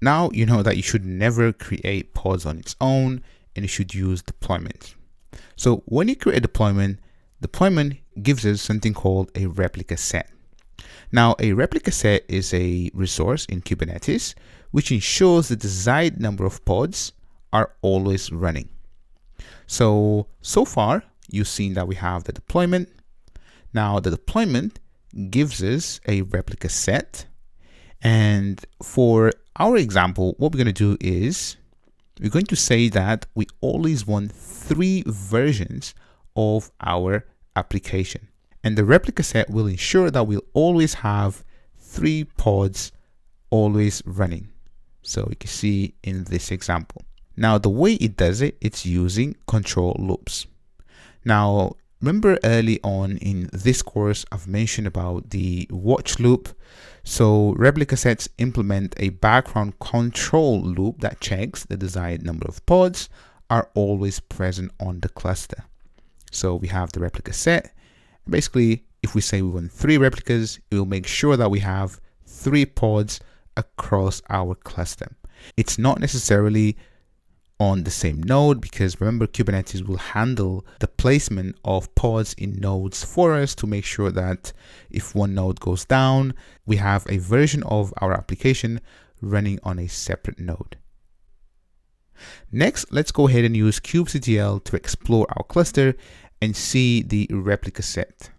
Now you know that you should never create pods on its own, and you should use deployment. So when you create a deployment gives us something called a replica set. Now a replica set is a resource in Kubernetes which ensures the desired number of pods are always running. So far you've seen that we have the deployment. Now the deployment gives us a replica set, and for our example what we're going to do is we're going to say that we always want 3 versions of our application, and the replica set will ensure that we'll always have 3 pods always running. So you can see in this example. Now the way it does it, it's using control loops. Now remember early on in this course I've mentioned about the watch loop. So replica sets implement a background control loop that checks the desired number of pods are always present on the cluster. So we have the replica set. Basically, if we say we want 3 replicas, it will make sure that we have 3 pods across our cluster. It's not necessarily on the same node, because remember Kubernetes will handle the placement of pods in nodes for us to make sure that if one node goes down, we have a version of our application running on a separate node. Next, let's go ahead and use kubectl to explore our cluster and see the replica set.